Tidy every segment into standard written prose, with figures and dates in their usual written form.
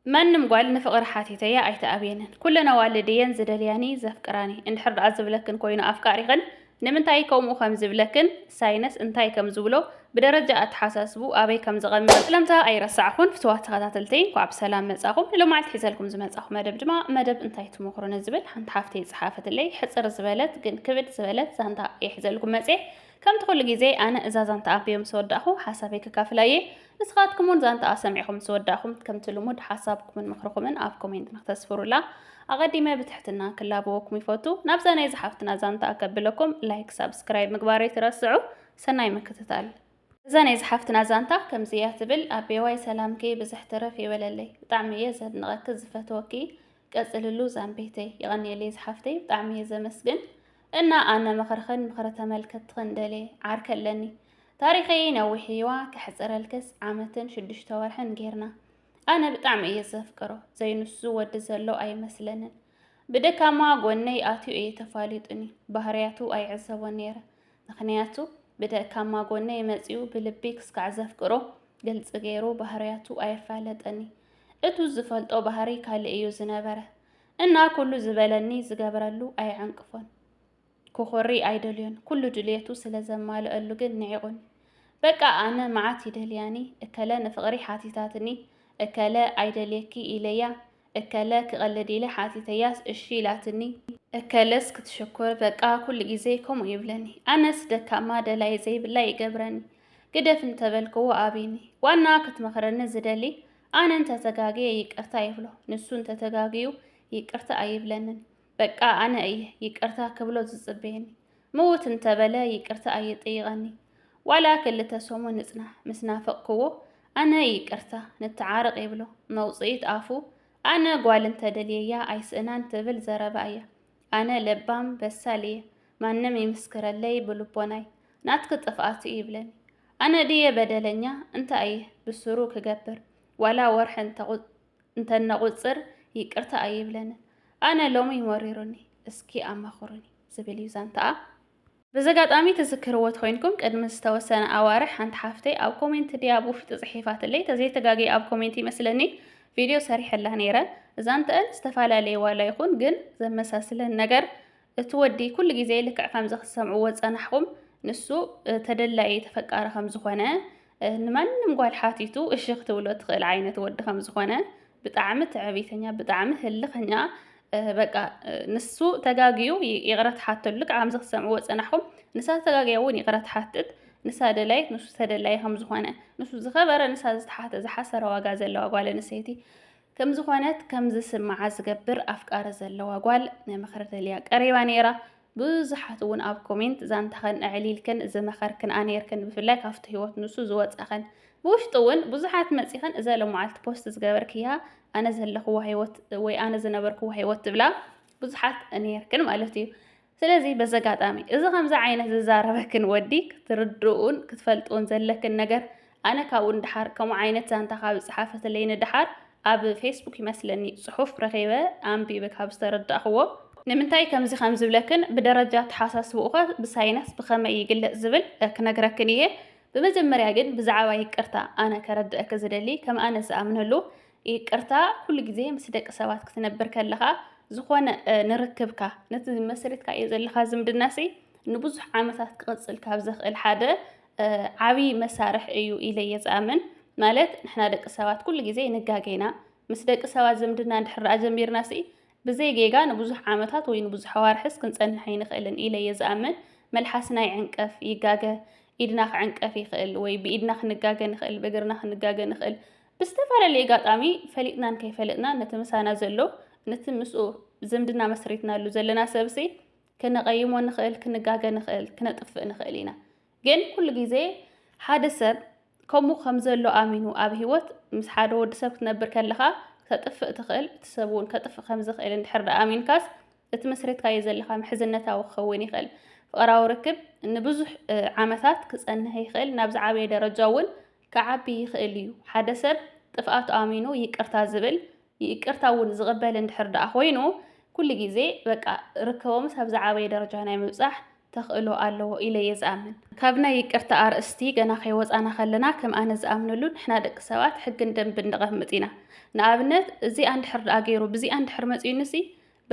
منم قال نفقر حاتيته يا أيت أبينن كلنا والدين زدلياني زفقراني إن حر عزب لكن كوينو أفكاري غن نمنتاي كومو خمزب لكن ساينس انتاي كمزولو بدرجة أتحساسبو أبي كم زغم لمتا أي رسعكم فتوات غاتلتين كواب سلام مزاقم لو ما تحزلكم زمزاقم مدب جما مدب انتاي تمخرون الزبل حنت حافتي صحافة اللي حصر زبالت جن كبد زبالت زانتا يحزلكم مزيح كم تقول جزء أنا إذا زانت أبيهم سوداخو حسابي ككافلاي نسخاتكمون زانت أسمعكم سوداخم كم تلمود حسابكم من مخرجكم من أبكم عند نختصفروا لا أغدي ما بتحتنا كلا بوكم يفوتوا نبزنا إذا حفتنا زانت أقبلكم لايك سبسكرايب مقباري ترسعوا سناي مكتتال زاني إذا حفتنا زانتا كم زيات بال أبي واي سلام كي بزحترة في وللي طعمية زاد نركز فتوكي قصل اللوز عن بيتي يغني لي زحفتي طعمية زي مسجن إن أنا مخرة ملكت خندلي عاركلني تاريخي نوحيوا كحزر الكس عامة شدش تورحن غيرنا أنا بطعم يزفكرو زي نسو ودزلو أي مثلن بدك ما قوني آتيو أي تفاليطني بهرياتو أي عزو نيرة نخنياتو بدك ما قوني مزيو بلبيكس كعزفكرو قلت غيرو بهرياتو أي فالطني اتو زفلطو بهري كالئيو زنبره إنا كل زبلني زقبرلو أي عنقفون كخوري أيدليون كل دليتو سلزمال اللجن نعيقون بقى أنا معتي دلياني أكلا نفقري حاتيتاتني أكلا أيدليكي إليا أكلا كغلدي لي حاتيتياس الشيلاتني أكلس كتشكر بقى كل جزيكم يبلني أنا صدق ما دلاي زي بالله يقبرني قدف انتبلكو أبيني وأنا كنت مخرن زدلي أنا انت تجاجي يكرتا يبلو نسو انت تجاجيو يكرتا يبلنن بقى أنا يكرتا كبلو زبيني موت انت بلا يكرتا يطيغني ولا كل تسومو نصنا مسنافق قوو أنا يكرتا نتعارق يبلو موصيت آفو أنا قوال انت دليا أيسئنان تبل زربايا أنا لبام بسالية ما نمي مسكر اللي بلبوناي ناتك طفقاتي يبلني أنا دي بدلنيا انت بسروك قبر ولا ورح انت نغصر يكرتا يبلن أنا لومي مريروني اسكي أما خورني زبلي زانتا بزقات أمي تذكروا خوينكم قد مستوسنا أوارح عند حافتي أو كومنت ديابو في تصحيفات اللي تزي تقاقي أو كومنتي مثلني فيديو سريح الله نيرة زانتا استفالا لي ولا يكون قن زي مساسل النقر تودي كل جزي لك عفام زخ السمعو وزانحكم نسو تدلعي تفكار خمزخوانا نمان نمقوال حاتيتو الشيخ تولو تخيل عينة تود خمزخوانا بطعم تعبيتنيا بطعم هلخنيا بقى نسو تجاجيو يغرت حتى لك عم زخ سمعو وزانحكم نسا تجاجيون يغرت حتى نسا دلاي نسو تدلاي خمزخوانا نسو زخبر نسا زتحت زحسر واقع زلو أقوال نسيتي كم زخوانات كم زسمع زقبر أفكار زلو أقوال مخرت ليا قريبا نيرا بزحت ون أب كومنت زانت خن أعليل كن إذا مخر كن أنير كن بفلاك هفت هيوت نسو زوات أخن بوشطون بزحت مسيخن إذا لو معلت بوست زقبر كيها أنا زلخو هيوت وي أنا زنبركو هيوت بلا بزحت أنير كن مالتي سلازي بزقات آمي إذا خمزة عينة ززارة كن وديك تردون كتفلتون زلك النجر أنا كون دحار كم عينة زانت خاب صحافة اللين دحار أب فيسبوك يمثلني صحف رغيبة أم بيبك بسترد أخوه نمنتاي كمزي خمز بلكن بدرجات حساس بوقة بساينس بخما يقل زبل كنقركنيه بمجمريا قد بزعوا يكرتا أنا كرد أكزدلي كما أنا سأمنه له يكرتا كل جزء مسدك سوات كتنبر كلها زخوان نركبك نتمسرت كايزل خازم الناسي نبوزح عامثات قصل كابزخ الحادة عبي مسارح أيو إلي يزامن مالت نحنا دق سوات كل جزء نجاجينا مسدك سوات زمدنا نحر أجمير ناسي بزي جيجا نبوزح عامتات وين نبوزح حوارحس كنت أن حين خيلن إلى يزامن ملحسنا عنكف يجاجا إيدنا عنكف يخيل وي بإيدنا نجاجا نخيل بقرنا نجاجا نخيل بستفعل اللي جات أمي فلقنا كيف فلقنا نتمسانا زلو نتمسو زمدنا مسرتنا اللو زلنا سبسي كنا قيمو نخيل كنا جاجا نخيل كنا طفق نخيلينا جن كل جزء حادثة كمو خمزلو آمينو أب هيوت مس حدا ود سب كتنبر كلها كطفق تخيل تسبون كطفق خمزة خيل نحر آمين كاس تمسرت كايزل خام حزنتا وخويني خيل فقراو ركب إن بزح عامثات كسأن هي خيل نبز عبي درجاون كعبي خيليو حدا سب طفقات آمينو يكرتا زبل يكرتاون زغبل نحر أخوينو كل جزء بقى ركبوا مس هبز عبي درجة هنا مبصح ተኽእሎ ኣለዎ ኢለ እየ ዝኣምን ካብ ናይ ይቅርታ ኣርእስቲ ገና ከይወፃና ከለና ከም ኣነ ዝኣምነሉ ንሕና ደቂ ሰባት ሕግን ደንብን ንቐምጥ ኢና ንኣብነት እዚ እንድሕር ደኣ ገይሩ ብዚኣ እንድሕር መፂኡ ንሲ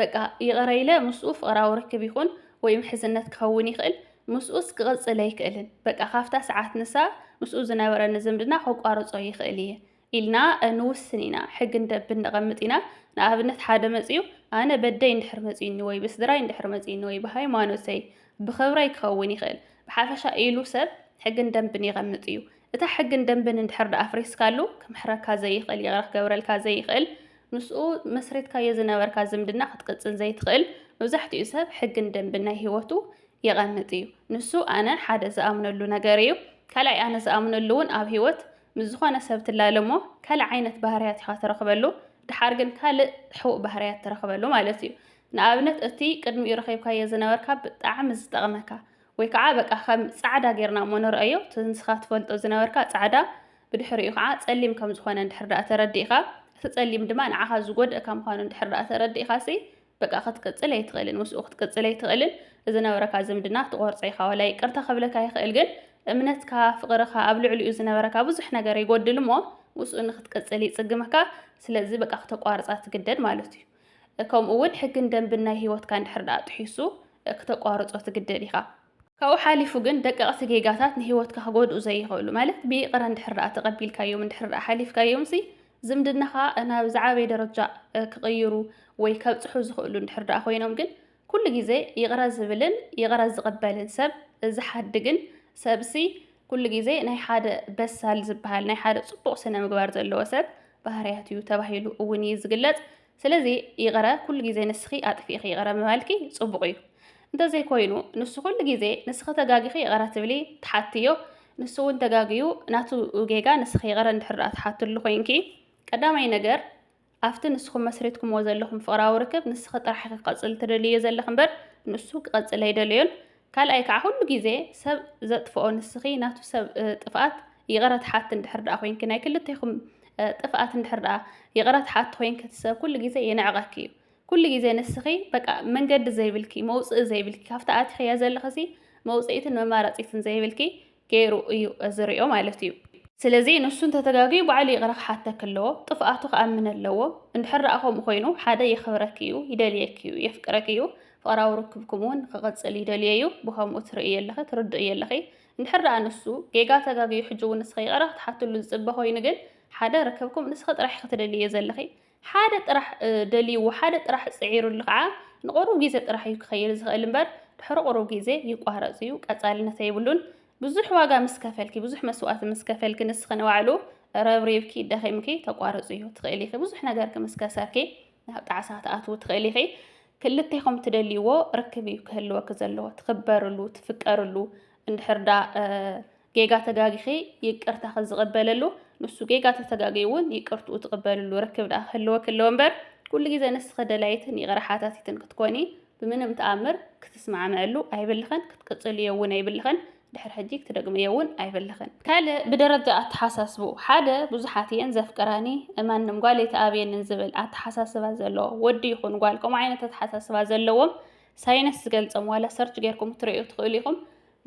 በቃ ይቕረ ኢለ ምስኡ ፍቕራዊ ርክብ ይኹን ወይ ምሕዝነት ክኸውን ይኽእል ምስኡስ ክቕፅል ኣይክእልን በቃ ካብታ ሰዓት ንሳ ምስኡ ዝነበረኒ ዝምድና ከቋርፆ ይኽእል እየ ኢልና ንውስን ኢና ሕግን ደንብን ንቐምጥ ኢና ንኣብነት ሓደ መፂኡ ኣነ በደይ እንድሕር መፂኡኒ ወይ ብስድራይ እንድሕር መፂኡኒ ወይ ብሃይማኖተይ ብኽብረይ ክኸውን ይኽእል ብሓፈሻ ኢሉ ሰብ ሕግን ደንብን ይቐምጥ እዩ እታ ሕግን ደንብን እንድሕር ደኣ ኣፍሪስካሉ ክምሕረካ ዘይኽእል ይቕረ ክገብረልካ ዘይኽእል ምስኡ መስሬትካዮ ዝነበርካ ዝምድና ክትቅፅል ዘይትኽእል መብዛሕትኡ ሰብ ሕግን ደንብን ናይ ሂወቱ ይቐምጥ እዩ ንሱ ኣነ ሓደ ዝኣምነሉ ነገር እዩ ካልኣይ ኣነ ዝኣምነሉ እውን ኣብ ሂወት ምስ ዝኾነ ሰብ ትላለሞ ካልእ ዓይነት ባህርያት ኢኻ ትረኽበሉ ድሓር ግን ካልእ ሕቡእ ባህርያት ትረኽበሉ ማለት እዩ ንኣብነት እቲ ቅድሚኡ ረኺብካዮ ዝነበርካ ብጣዕሚ ዝጠቕመካ ወይ ከዓ በቃ ከም ፃዕዳ ጌርና እሞ ንሪአዮ ንስኻ ትፈልጦ ዝነበርካ ፃዕዳ ብድሕሪኡ ከዓ ፀሊም ከም ዝኾነ እንድሕር ደኣ ተረዲእኻ እቲ ፀሊም ድማ ንዓኻ ዝጎድእካ ምዃኑ እንድሕር ደኣ ተረዲእኻ ሲ በቃ ክትቅፅል ኣይትኽእልን ምስኡ ክትቅፅል ኣይትኽእልን እዚ ነበረካ ዝምድና ትቆርፀ ኢኻ ወላ ይቅርታ ክብለካ ይኽእል ግን እምነትካ ፍቕርካ ኣብ ልዕሊኡ ዝነበረካ ብዙሕ ነገር ይጎድል እሞ ምስኡ ንክትቅፅል ይፅግመካ ስለዚ በቃ ክተቋርፃ ትግደድ ማለት እዩ ከምኡ እውን ሕግን ደንብን ናይ ሂወትካ እንድሕር ደኣ ጥሒሱ ክተቋርፆ ትግደድ ኢኻ ካብኡ ሓሊፉ ግን ደቀቕቲ ጌጋታት ንሂወትካ ክጎድኡ ዘይኽእሉ ማለት ብይቕረ እንድሕር ደኣ ተቐቢልካዮም እንድሕር ደኣ ሓሊፍካዮም ሲ ዝምድናኻ ናብ ዝዓበየ ደረጃ ክቕይሩ ወይ ከብፅሑ ዝኽእሉ እንድሕር ደኣ ኮይኖም ግን ኩሉ ግዜ ይቕረ ዝብልን ይቕረ ዝቕበልን ሰብ ዝሓድግን ሰብሲ ኩሉ ግዜ ናይ ሓደ በሳል ዝበሃል ናይ ሓደ ፅቡቕ ስነ ምግባር ዘለዎ ሰብ ባህርያት እዩ ተባሂሉ እውን እዩ ዝግለጽ ስለዚ ይቕረ ኩሉ ግዜ ንስኺ ኣጥፊእኺ ይቕረ ምባልኪ ፅቡቕ እዩ እንተዘይኮይኑ ንሱ ኩሉ ግዜ ንስኺ ተጋጊኺ ይቕረ ትብሊ ትሓትዮ ንሱ እውን ተጋጊዩ ናቱ ጌጋ ንስኺ ይቕረ እንድሕር ደኣ ትሓትሉ ኮይንኪ ቀዳማይ ነገር ኣብቲ ንስኹም መስሪትኩምዎ ዘለኹም ፍቕራዊ ርክብ ንስኺ ጥራሕ ክቐፅል ትደልዮ ዘለኹ እምበር ንሱ ክቐፅል ኣይደልዮን ካልኣይ ከዓ ኩሉ ግዜ ሰብ ዘጥፍኦ ንስኺ ናቱ ሰብ ጥፍኣት ይቕረ ትሓቲ እንድሕር ደኣ ኮይንኪ ናይ ክልተይኹም ጥፍኣት እንድሕር ደኣ ይቕረ ትሓቲ ኮይንኪ እቲ ሰብ ኩሉ ግዜ የንዕቐኪ እዩ ኩሉ ግዜ ንስኺ በቃ መንገዲ ዘይብልኪ መውፅኢ ዘይብልኪ ካብቲ ኣትኺያ ዘለኸሲ መውፅኢትን መማረፂትን ዘይብልኪ ገይሩ እዩ ዝሪኦ ማለት እዩ ስለዚ ንሱ እንተተጋጊዩ ባዕሉ ይቕረ ክሓተክ ኣለዎ ጥፍኣቱ ክኣምን ኣለዎ እንድሕር ደኣ ከምኡ ኮይኑ ሓደ የኽብረክ እዩ ይደልየክ እዩ የፍቅረክ እዩ ፍቕራዊ ርክብኩም እውን ክቕፅል ይደልየ እዩ ብከምኡ ትርኢ ኣለኺ ትርድእ ኣለኺ እንድሕር ደኣ ንሱ ጌጋ ተጋጊዩ ሕጂ እውን ንስኺ ይቕረ ክትሓትሉ ዝፅበ ኮይኑ ግን ሓደ ርክብኩም ንስኺ ጥራሕ ክትደልየ ዘለኺ ሓደ ጥራሕ ደልይዎ ሓደ ጥራሕ ፅዒሩሉ ከዓ ንቑሩብ ግዜ ጥራሕ እዩ ክኸይድ ዝኽእል እምበር ድሕሪ ቁሩብ ግዜ ይቋረፅ እዩ ቀፃልነት ኣይብሉን ብዙሕ ዋጋ ምስ ከፈልኪ ብዙሕ መስዋእቲ ምስ ከፈልኪ ንስኺ ንባዕሉ ረብሪብኪ ደኺምኪ ተቋርፁ እዩ ትኽእል ኢኺ ብዙሕ ነገር ምስ ከሰርኪ ናብ ጣዕሳ ተኣትዉ ትኽእል ኢኺ ክልተይኹም ትደልይዎ ርክብ እዩ ክህልወክ ዘለዎ ትኽበርሉ ትፍቀርሉ እንድሕር ደኣ ጌጋ ተጋጊኺ ይቅርታ ክዝቕበለሉ ንሱ ጌጋ ተተጋጊዩ እውን ይቅርትኡ ትቕበልሉ ርክብ ደኣ ክህልወክ ኣለዎ እምበር ኩሉ ግዜ ንስኺ ደላይትን ይቕረ ሓታቲትን ክትኮኒ ብምንም ተኣምር ክትስማዕምዐሉ ኣይብልኽን ክትቅፅልዮ እውን ኣይብልኽን ድሕሪ ሕጂ ክትደግምዮ እውን ኣይብልኽን ካልእ ብደረጃ ኣተሓሳስቡ ሓደ ብዙሓት እየን ዘፍቅራኒ ማንም ጓል ኣይተኣብየንን ዝብል ኣተሓሳስባ ዘለዎ ወዲ ይኹን ጓል ከምኡ ዓይነት ኣተሓሳስባ ዘለዎም ሳይንስ ዝገልፆም ዋላ ሰርች ጌርኩም ትሪኡ ትኽእሉ ኢኹም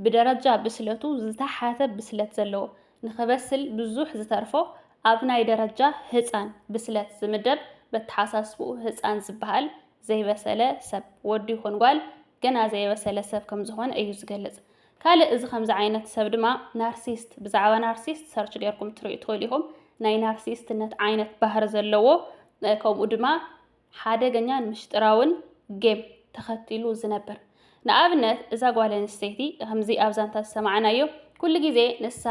ብደረጃ ብስለቱ ዝተሓተ ብስለት ዘለዎ ንኽበስል ብዙሕ ዝተርፎ ኣብ ናይ ደረጃ ህፃን ብስለት ዝምደብ በተሓሳስብኡ ህፃን ዝበሃል ዘይበሰለ ሰብ ወዲ ይኹን ጓል ገና ዘይበሰለ ሰብ ከም ዝኾነ እዩ ዝገልጽ ካልእ እዚ ከምዚ ዓይነት ሰብ ድማ ናርሲስት ብዛዕባ ናርሲስት ሰርች ጌርኩም ትሪኡ ትኽእሉ ኢኹም ናይ ናርሲስትነት ዓይነት ባህሪ ዘለዎ ከምኡ ድማ ሓደገኛን ምሽጥራውን ጌም ተኸቲሉ ዝነብር ንኣብነት እዛ ጓል ኣንስተይቲ ከምዚ ኣብ ዛንታ ዝሰማዕናዮ ኩሉ ግዜ ንሳ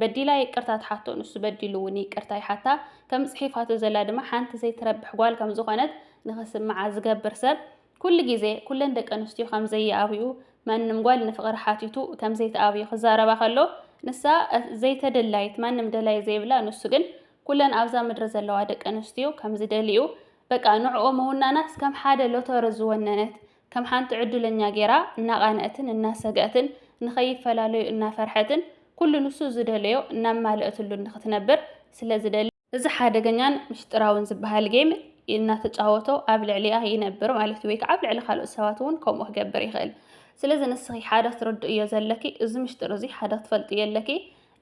በዲላ ይቅርታ ትሓቶ ንሱ በዲሉ እውን ይቅርታ ይሓታ ከም ፅሒፋቶ ዘላ ድማ ሓንቲ ዘይትረብሕ ጓል ከም ዝኾነት ንኽስምዓ ዝገብር ሰብ ኩሉ ግዜ ኩለን ደቂ ኣንስትዮ ከም ዘይኣብዩ ማንም ጓል ንፍቕሪ ሓቲቱ ከም ዘይተኣብዩ ክዛረባ ከሎ ንሳ ዘይተደላይት ማንም ደላይ ዘይብላ ንሱ ግን ኩለን ኣብዛ ምድሪ ዘለዋ ደቂ ኣንስትዮ ከም ዝደልዩ በቃ ንዕኦ መውናናስ ከም ሓደ ሎተሪ ዝወነነት ከም ሓንቲ ዕድለኛ ጌራ እናቓንአትን እናሰግአትን ንኸይፈላለዩ እናፈርሐትን ኩሉ ንሱ ዝደለዮ እናማልአትሉ ንኽትነብር ስለ ዝደሊ እዚ ሓደገኛን ምሽጥራውን ዝበሃል ጌም እናተጫወቶ ኣብ ልዕሊኣ ይነብር ማለት እዩ ወይ ከዓ ኣብ ልዕሊ ካልኦት ሰባት እውን ከምኡ ክገብር ይኽእል ስለዚ ንስኺ ሓደ ትርድእ እዮ ዘለኪ እዚ ምሽጥር እዚ ሓደ ትፈልጥ የለኪ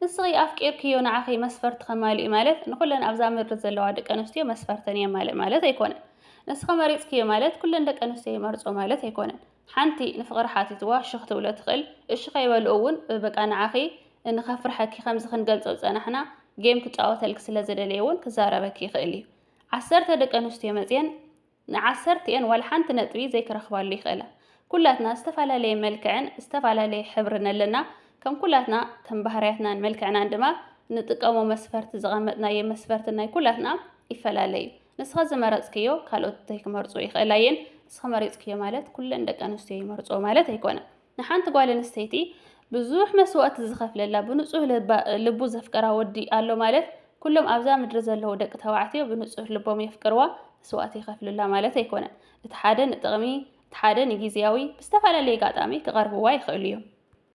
ንስኺ ኣፍቂርክዮ ንዓኺ መስፈርት ከማልኡ ማለት ንኩለን ኣብዛ ምድሪ ዘለዋ ደቂ ኣንስትዮ መስፈርተን የማልእ ማለት ኣይኮነን ንስኺ መሪፅክዮ ማለት ኩለን ደቂ ኣንስትዮ ይመርጾ ማለት ኣይኮነን ሓንቲ ንፍቅሪ ሓቲትዋ ሽኽ ትብሎ ትኽእል እሺ ከይበልኡ እውን በቃ ንዓኺ ንኸፍርሐኪ ከምዚ ክንገልጾ ፀናሕና ጌም ክጫወተልክ ስለ ዝደለየ እውን ክዛረበኪ ይኽእል እዩ 10 ደቂ ኣንስትዮ መፅአን ን10 ዋላ ሓንቲ ነጥቢ ዘይክረኽባሉ ይኽእላ ኩላትና ዝተፈላለየ መልክዕን ዝተፈላለየ ሕብርን ኣለና ከም ኩላትና ከም ባህርያትናን መልክዕናን ድማ ንጥቀሞ መስፈርቲ ዝቐመጥናዮ መስፈርቲ ናይ ኩላትና ይፈላለዩ ንስኻ ዝመረፅክዮ ካልኦት ዘይክመርፁ ይኽእላ እየን ንስኻ መሪፅክዮ ማለት ኩለን ደቂ ኣንስትዮ ይመርፆ ማለት ኣይኮነን ንሓንቲ ጓል ኣንስተይቲ ብዙሕ መስዋእቲ ዝኸፍለላ ብንጹህ ልቡ ዘፍቀራ ወዲ ኣሎ ማለት ኩሎም ኣብዛ ምድሪ ዘለዉ ደቂ ተባዕትዮ ብንጹህ ልቦም የፍቅርዋ መስዋእቲ ይኸፍሉላ ማለት ኣይኮነን እቲ ሓደ ንጥቕሚ እቲ ሓደ ንጊዜያዊ ብዝተፈላለየ ኣጋጣሚ ክቐርብዋ ይኽእሉ እዮም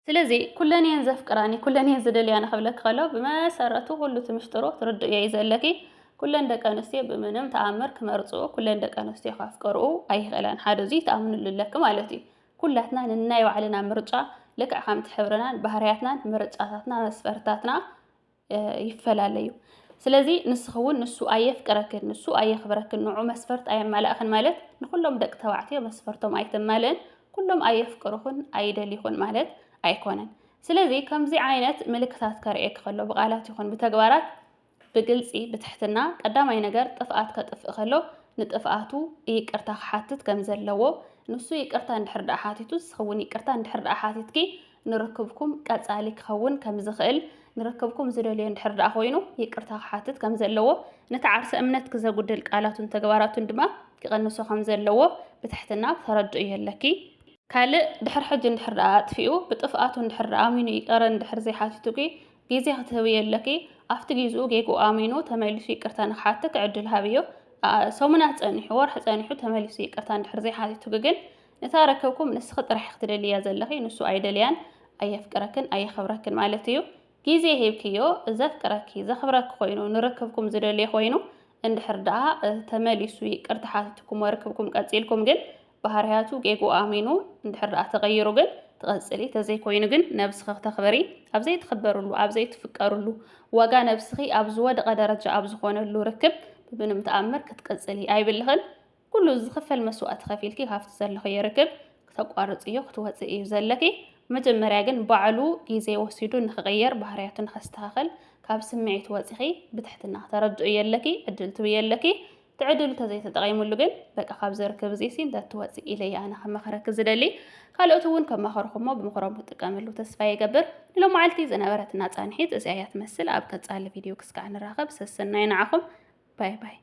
ስለዚ ኩለን እየን ዘፍቅራኒ ኩለን እየን ዝደልያኒ ክብለክ ከሎ ብመሰረቱ ኩሉ ትምሽጥሮ ትርድእ እየ ዘለኪ ኩለን ደቂ ኣንስትዮ ብምንም ተኣምር ክመርፅዎ ኩለን ደቂ ኣንስትዮ ካፍቀርኡ ኣይኽእላን ሓደ እዚ ተኣምንሉ ኣለኪ ማለት እዩ ኩላትና ንናይ ባዕልና ምርጫ ልክዕ ከምቲ ሕብርናን ባህርያትናን ምርጫታትና መስፈርታትና ይፈላለዩ ስለዚ ንስኹ እውን ንሱ ኣየፍቅረክን ንሱ ኣየኽብረክን ንዑ መስፈርት ኣየማልእኽን ማለት ንኩሎም ደቂ ተባዕትዮ መስፈርቶም ኣይትማልእን ኩሎም ኣየፍቅሩኹን ኣይደሊኹን ማለት ኣይኮነን ስለዚ ከምዚ ዓይነት ምልክታት ከርእየክ ከሎ ብቃላት ይኹን ብተግባራት ብግልፂ ብትሕትና ቀዳማይ ነገር ጥፍኣት ከጥፍእ ከሎ ንጥፍኣቱ ይቅርታ ክሓትት ከም ዘለዎ ንሱ ይቅርታ እንድሕር ዳኣ ሓቲቱ ንስኸውን ይቅርታ እንድሕር ዳኣ ሓቲትኪ ንርክብኩም ቀጻሊ ክኸውን ከም ዝኽእል ንርክብኩም ዝደልዮ እንድሕር ዳኣ ኮይኑ ይቅርታ ክሓትት ከም ዘለዎ ነቲ ዓርሰ እምነት ክዘጉድል ቃላቱን ተግባራቱን ድማ ክቐንሶ ከም ዘለዎ ብትሕትና ተረድኡ የለኪ ካልእ ድሕር ሕጂ እንድሕር ዳኣ ኣጥፊኡ ብጥፍኣቱ እንድሕር ኣሚኑ ይቀረ እንድሕር ዘይሓቲቱኪ ግዜ ክትህብ የለኪ ኣብቲ ጊዜኡ ጌጉ ኣሚኑ ተመሊሱ ይቅርታ ንክሓትት ዕድል ሃብዮ ሰሙናት ፀኒሑ ወርሒ ፀኒሑ ተመሊሱ ይቅርታ እንድሕር ዘይሓቲቱኪ ግን ነታ ረከብኩም ንስኺ ጥራሕ ክትደልያ ዘለኺ ንሱ ኣይደልያን ኣየፍቅረክን ኣየኽብረክን ማለት እዩ ግዜ ሂብክዮ ዘፍቅረኪ ዘኽብረኪ ኮይኑ ንርክብኩም ዝደልየ ኮይኑ እንድሕር ዳኣ ተመሊሱ ይቅርታ ሓቲትኩም ወርክብኩም ቀፂልኩም ግን ባህርያቱ ጌጉ ኣሚኑ እንድሕር ዳኣ ተቐይሩ ግን ትቐፅሊ ተዘይኮይኑ ግን ነብስኺ ክተኽበሪ ኣብ ዘይትኽበርሉ ኣብ ዘይትፍቀርሉ ዋጋ ነብስኺ ኣብ ዝወደቐ ደረጃ ኣብ ዝኾነሉ ርክብ ብምንም ተኣምር ክትቀፅሊ ኣይብልኽን ኩሉ ዝኽፈል መስዋእቲ ከፊልኪ ካብቲ ዘለኽዮ ርክብ ክተቋርፅ እዩ ክትወፅእ እዩ ዘለኪ መጀመርያ ግን ባዕሉ ግዜ ወሲዱ ንክቕየር ባህርያቱ ንኸስተኻኸል ካብ ስምዒት ወፂኺ ብትሕትና ተረድኡ የለኪ ዕድል ትብ የለኪ ትዕድል ተዘይተጠቒሙሉ ግን በቃ ካብ ዝርክብ እዚ እንዳትወፅእ ኢለየ ኣነ ከመኽረኪ ዝደሊ ካልኦት እውን ከመኽርኹሞ ብምኽሮም ክጥቀመሉ ተስፋ ይገብር ንሎማዓልቲ ዝነበረትና ፃንሒት እዚኣ እያ ትመስል ኣብ ቀፃሊ ቪድዮ ክስካዕ ንራኸብ ሰሰናይ ንዓኹም ባይ ባይ